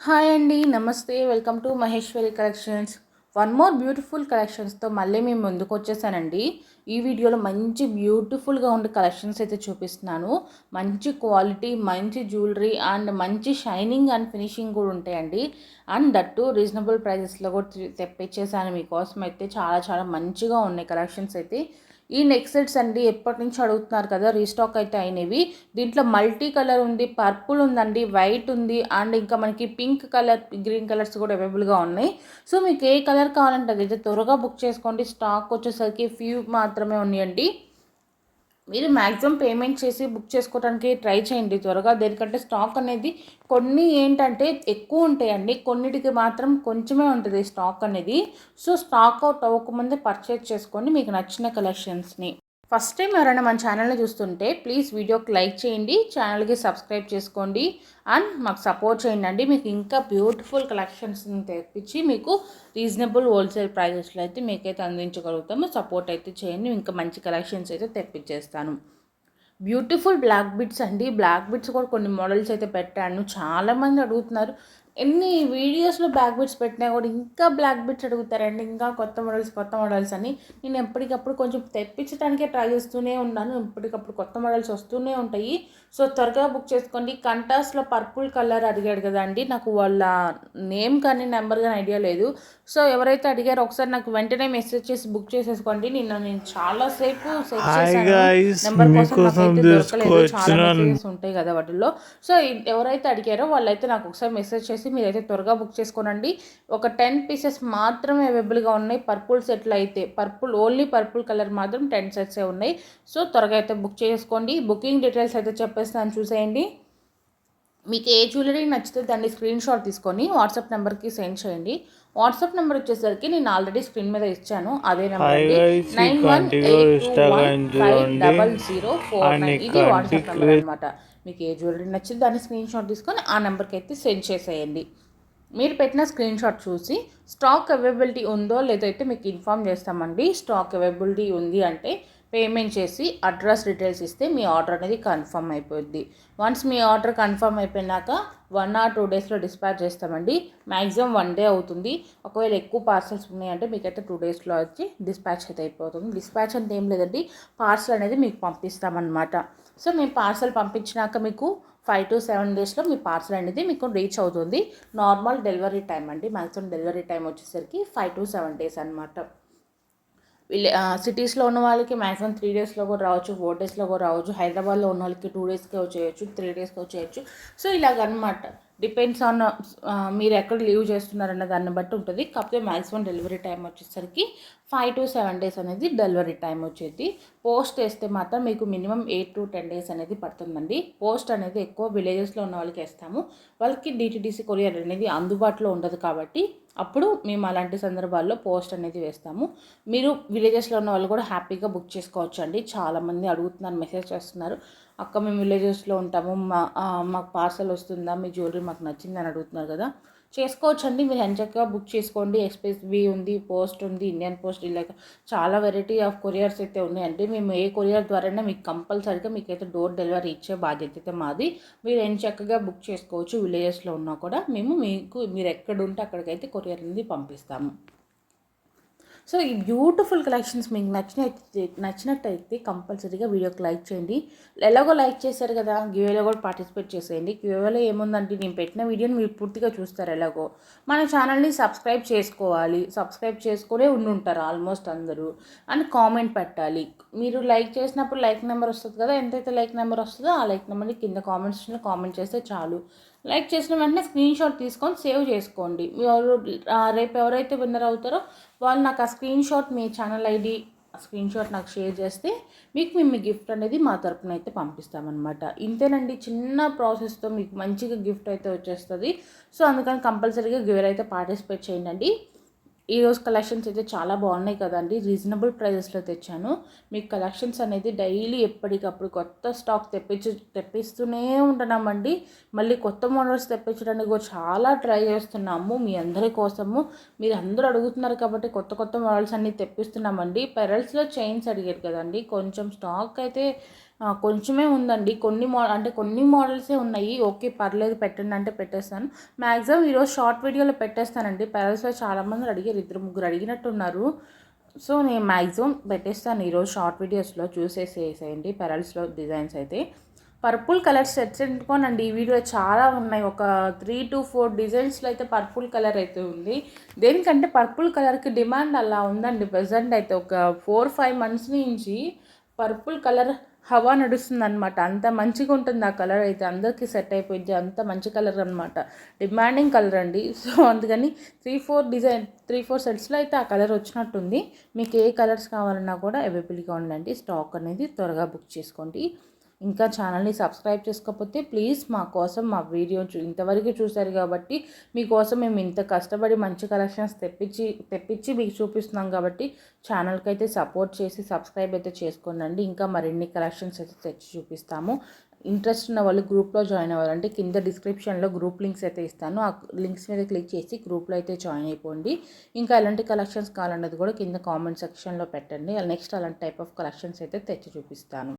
Hi అండి, నమస్తే. Welcome to Maheshwari collections. One more beautiful కలెక్షన్స్తో మళ్ళీ మేము ముందుకు వచ్చేసానండి. ఈ వీడియోలో మంచి బ్యూటిఫుల్గా ఉండే కలెక్షన్స్ అయితే చూపిస్తున్నాను. మంచి క్వాలిటీ, మంచి జ్యువెలరీ అండ్ మంచి షైనింగ్ అండ్ ఫినిషింగ్ కూడా ఉంటాయండి. అండ్ దట్టు రీజనబుల్ ప్రైజెస్లో కూడా తెప్పించేసాను మీకోసం. అయితే చాలా చాలా మంచిగా ఉన్నాయి కలెక్షన్స్ అయితే. ఈ నెక్ సెట్స్ అండి ఎప్పటి నుంచి అడుగుతున్నారు కదా, రీస్టాక్ అయితే అయినవి. దీంట్లో మల్టీ కలర్ ఉంది, పర్పుల్ ఉందండి, వైట్ ఉంది అండ్ ఇంకా మనకి పింక్ కలర్, గ్రీన్ కలర్స్ కూడా అవైలబుల్గా ఉన్నాయి. సో మీకు ఏ కలర్ కావాలంటే అదైతే త్వరగా బుక్ చేసుకోండి. స్టాక్ వచ్చేసరికి ఫ్యూ మాత్రమే ఉన్నాయండి. మీరు మ్యాక్సిమం పేమెంట్ చేసి బుక్ చేసుకోవడానికి ట్రై చేయండి త్వరగా. దేనికంటే స్టాక్ అనేది కొన్ని ఏంటంటే ఎక్కువ ఉంటాయండి, కొన్నిటికి మాత్రం కొంచెమే ఉంటుంది స్టాక్ అనేది. సో స్టాక్ అవుట్ అవ్వకముందే పర్చేజ్ చేసుకోండి మీకు నచ్చిన కలెక్షన్స్ని. ఫస్ట్ టైం ఎవరైనా మన ఛానల్ని చూస్తుంటే ప్లీజ్ వీడియోకి లైక్ చేయండి, ఛానల్కి సబ్స్క్రైబ్ చేసుకోండి అండ్ మాకు సపోర్ట్ చేయండి. మీకు ఇంకా బ్యూటిఫుల్ కలెక్షన్స్ని తెప్పించి మీకు రీజనబుల్ హోల్సేల్ ప్రైజెస్లో అయితే మీకైతే అందించగలుగుతాము. సపోర్ట్ అయితే చేయండి, ఇంకా మంచి కలెక్షన్స్ అయితే తెప్పించేస్తాను. బ్యూటిఫుల్ బ్లాక్ బిట్స్ అండి. బ్లాక్ బిట్స్ కూడా కొన్ని మోడల్స్ అయితే పెట్టాను, చాలామంది అడుగుతున్నారు. ఎన్ని వీడియోస్లో బ్లాక్ బిట్స్ పెట్టినా కూడా ఇంకా బ్లాక్ బిట్స్ అడుగుతారండి, ఇంకా కొత్త మోడల్స్ అని. నేను ఎప్పటికప్పుడు కొంచెం తెప్పించడానికే ట్రై చేస్తూనే ఉన్నాను. ఎప్పటికప్పుడు కొత్త మోడల్స్ వస్తూనే ఉంటాయి. సో త్వరగా బుక్ చేసుకోండి. కంటాస్లో పర్పుల్ కలర్ అడిగాడు కదా అండి, నాకు వాళ్ళ నేమ్ కానీ నెంబర్ కానీ ఐడియా లేదు. సో ఎవరైతే అడిగారో ఒకసారి నాకు వెంటనే మెసేజ్ చేసి బుక్ చేసేసుకోండి. నేను చాలాసేపు సెర్చ్ చేశాను నెంబర్ కోసం, నాకైతే దొరకలేదు. చాలా మెసేజెస్ ఉంటాయి కదా వాటిల్లో. సో ఎవరైతే అడిగారో వాళ్ళైతే నాకు ఒకసారి మెసేజ్ చేసి మీరైతే త్వరగా బుక్ చేసుకోనండి. ఒక 10 పీసెస్ మాత్రమే అవైలబుల్గా ఉన్నాయి. పర్పుల్ సెట్లు అయితే ఓన్లీ పర్పుల్ కలర్ మాత్రం 10 సెట్సే ఉన్నాయి. సో త్వరగా అయితే బుక్ చేసుకోండి. బుకింగ్ డీటెయిల్స్ అయితే చెప్పేస్తాను, చూసేయండి. మీకు ఏ జ్యువెలరీ నచ్చితే దాన్ని స్క్రీన్ షాట్ తీసుకొని వాట్సాప్ నెంబర్కి సెండ్ చేయండి. వాట్సాప్ నెంబర్ వచ్చేసరికి నేను ఆల్రెడీ స్క్రీన్ మీద ఇచ్చాను, అదే నెంబర్ అండి, 9182150049. ఇది వాట్సాప్ నెంబర్ అనమాట. మీకు ఏ జ్యువెలరీ నచ్చితే దాన్ని స్క్రీన్ షాట్ తీసుకొని ఆ నెంబర్కి అయితే సెండ్ చేసేయండి. మీరు పెట్టిన స్క్రీన్ షాట్ చూసి స్టాక్ అవైలబిలిటీ ఉందో లేదో అయితే మీకు ఇన్ఫామ్ చేస్తామండి. స్టాక్ అవైలబిలిటీ ఉంది అంటే పేమెంట్ చేసి అడ్రస్ డీటెయిల్స్ ఇస్తే మీ ఆర్డర్ అనేది కన్ఫర్మ్ అయిపోద్ది. వన్స్ మీ ఆర్డర్ కన్ఫర్మ్ అయిపోయినాక 1 or 2 డేస్లో డిస్పాచ్ చేస్తామండి. మ్యాక్సిమం 1 డే అవుతుంది. ఒకవేళ ఎక్కువ పార్సల్స్ ఉన్నాయంటే మీకైతే 2 డేస్లో వచ్చి డిస్పాచ్ అయితే అయిపోతుంది. డిస్పాచ్ అంటే ఏం లేదండి, పార్సల్ అనేది మీకు పంపిస్తామన్నమాట. సో మేము పార్సల్ పంపించినాక మీకు 5 to 7 డేస్లో మీ పార్సల్ అనేది మీకు రీచ్ అవుతుంది. నార్మల్ డెలివరీ టైం అండి, మ్యాక్సిమం డెలివరీ టైం వచ్చేసరికి 5 to 7 డేస్ అనమాట. సిటీస్లో ఉన్న వాళ్ళకి మ్యాక్సిమం 3 డేస్లో కూడా రావచ్చు, 4 డేస్లో కూడా రావచ్చు. హైదరాబాద్లో ఉన్న వాళ్ళకి 2 డేస్కే వచ్చేయచ్చు, 3 డేస్కి వచ్చేయచ్చు. సో ఇలాగనమాట, డిపెండ్స్ ఆన్ మీరు ఎక్కడ లీవ్ చేస్తున్నారన్న దాన్ని బట్టి ఉంటుంది. కాకపోతే మ్యాక్సిమం డెలివరీ టైం వచ్చేసరికి 5 to 7 డేస్ అనేది డెలివరీ టైం వచ్చేది. పోస్ట్ వేస్తే మాత్రం మీకు మినిమం 8 to 10 డేస్ అనేది పడుతుందండి. పోస్ట్ అనేది ఎక్కువ విలేజెస్లో ఉన్న వాళ్ళకి వేస్తాము. వాళ్ళకి డిటిడిసి కొరియర్ అనేది అందుబాటులో ఉండదు కాబట్టి అప్పుడు మేము అలాంటి సందర్భాల్లో పోస్ట్ అనేది వేస్తాము. మీరు విలేజెస్లో ఉన్న వాళ్ళు కూడా హ్యాపీగా బుక్ చేసుకోవచ్చు అండి. చాలామంది అడుగుతున్నారు, మెసేజ్ చేస్తున్నారు, అక్క మేము విలేజెస్లో ఉంటాము, మాకు పార్సల్ వస్తుందా, మీ జ్యువెలరీ మాకు నచ్చింది అని అడుగుతున్నారు కదా. చేసుకోవచ్చు అండి, మీరు ఎంచక్కా బుక్ చేసుకోండి. ఎక్స్ప్రెస్ ఉంది, పోస్ట్ ఉంది, ఇండియన్ పోస్ట్, ఇలా చాలా వెరైటీ ఆఫ్ కొరియర్స్ అయితే ఉన్నాయండి. మేము ఏ కొరియర్ ద్వారానే మీకు కంపల్సరీగా మీకైతే డోర్ డెలివరీ ఇచ్చే బాధ్యత అయితే మాది. మీరు ఎంచక్కగా బుక్ చేసుకోవచ్చు. విలేజెస్లో ఉన్నా కూడా మేము మీరు ఎక్కడ ఉంటే అక్కడికైతే కొరియర్ అనేది పంపిస్తాము. సో ఈ బ్యూటిఫుల్ కలెక్షన్స్ మీకు నచ్చినట్టయితే కంపల్సరీగా వీడియోకి లైక్ చేయండి. ఎలాగో లైక్ చేశారు కదా, గివేలో కూడా పార్టిసిపేట్ చేసేయండి. గివేలో ఏముందంటే నేను పెట్టిన వీడియోని మీరు పూర్తిగా చూస్తారు. ఎలాగో మన ఛానల్ని సబ్స్క్రైబ్ చేసుకోవాలి, సబ్స్క్రైబ్ చేసుకునే ఉండుంటారు ఆల్మోస్ట్ అందరూ. అండ్ కామెంట్ పెట్టాలి. మీరు లైక్ చేసినప్పుడు లైక్ నెంబర్ వస్తుంది కదా, ఎంతైతే లైక్ నెంబర్ వస్తుందో ఆ లైక్ నెంబర్ని కింద కామెంట్స్లో కామెంట్ చేస్తే చాలు. లైక్ చేసిన వెంటనే స్క్రీన్ షాట్ తీసుకొని సేవ్ చేసుకోండి. రేపు ఎవరైతే విన్నర్ అవుతారో వాళ్ళు నాకు ఆ స్క్రీన్ షాట్, మీ ఛానల్ ఐడి స్క్రీన్ షాట్ నాకు షేర్ చేస్తే మీకు మీ గిఫ్ట్ అనేది మా తరపున అయితే పంపిస్తామన్నమాట. ఇంతేనండి, చిన్న ప్రాసెస్తో మీకు మంచిగా గిఫ్ట్ అయితే వచ్చేస్తుంది. సో అందుకని కంపల్సరీగా గివర్ అయితే పార్టిసిపేట్ చేయండి. ఈరోజు కలెక్షన్స్ అయితే చాలా బాగున్నాయి కదండి, రీజనబుల్ ప్రైజెస్లో తెచ్చాను. మీకు కలెక్షన్స్ అనేది డైలీ ఎప్పటికప్పుడు కొత్త స్టాక్ తెప్పిస్తూనే ఉంటున్నామండి. మళ్ళీ కొత్త మోడల్స్ తెప్పించడానికి కూడా చాలా ట్రై చేస్తున్నాము మీ అందరి కోసము. మీరు అందరూ అడుగుతున్నారు కాబట్టి కొత్త కొత్త మోడల్స్ అన్నీ తెప్పిస్తున్నామండి. పెరల్స్లో చైన్స్ అడిగారు కదండి, కొంచెం స్టాక్ అయితే కొంచెమే ఉందండి. కొన్ని మోడల్సే ఉన్నాయి. ఓకే, పర్లేదు పెట్టండి అంటే పెట్టేస్తాను. మ్యాక్సిమం ఈరోజు షార్ట్ వీడియోలో పెట్టేస్తానండి. పెరల్స్‌లో చాలామంది అడిగారు, ఇద్దరు ముగ్గురు అడిగినట్టున్నారు. సో నేను మ్యాక్సిమం పెట్టేస్తాను ఈరోజు షార్ట్ వీడియోస్లో, చూసేసేయండి పెరల్స్లో డిజైన్స్ అయితే. పర్పుల్ కలర్ సెట్స్ ఎందుకోనండి, ఈ వీడియో చాలా ఉన్నాయి. ఒక 3 to 4 డిజైన్స్లో అయితే పర్పుల్ కలర్ అయితే ఉంది. దేనికంటే పర్పుల్ కలర్కి డిమాండ్ అలా ఉందండి. ప్రజెంట్ అయితే ఒక 4-5 మంత్స్ నుంచి పర్పుల్ కలర్ హవా నడుస్తుంది అనమాట. అంత మంచిగా ఉంటుంది ఆ కలర్ అయితే, అందరికీ సెట్ అయిపోయింది. అంత మంచి కలర్ అనమాట, డిమాండింగ్ కలర్ అండి. సో అందుకని 3-4 సెట్స్లో అయితే ఆ కలర్ వచ్చినట్టుంది. మీకు ఏ కలర్స్ కావాలన్నా కూడా అవైలబుల్గా ఉండండి. స్టాక్ అనేది త్వరగా బుక్ చేసుకోండి. ఇంకా ఛానల్ని సబ్స్క్రైబ్ చేసుకోకపోతే ప్లీజ్ మా కోసం మా వీడియో ఇంతవరకు చూశారు కాబట్టి మీకోసం మేము ఇంత కష్టపడి మంచి కలెక్షన్స్ తెప్పించి మీకు చూపిస్తున్నాం కాబట్టి ఛానల్కి అయితే సపోర్ట్ చేసి సబ్స్క్రైబ్ అయితే చేసుకోండి. ఇంకా మరిన్ని కలెక్షన్స్ అయితే తెచ్చి చూపిస్తాము. ఇంట్రెస్ట్ ఉన్న వాళ్ళు గ్రూప్లో జాయిన్ అవ్వాలంటే కింద డిస్క్రిప్షన్లో గ్రూప్ లింక్స్ అయితే ఇస్తాను. ఆ లింక్స్ మీద క్లిక్ చేసి గ్రూప్లో అయితే జాయిన్ అయిపోండి. ఇంకా ఎలాంటి కలెక్షన్స్ కావాలన్నది కూడా కింద కామెంట్ సెక్షన్లో పెట్టండి. నెక్స్ట్ అలాంటి టైప్ ఆఫ్ కలెక్షన్స్ అయితే తెచ్చి చూపిస్తాను.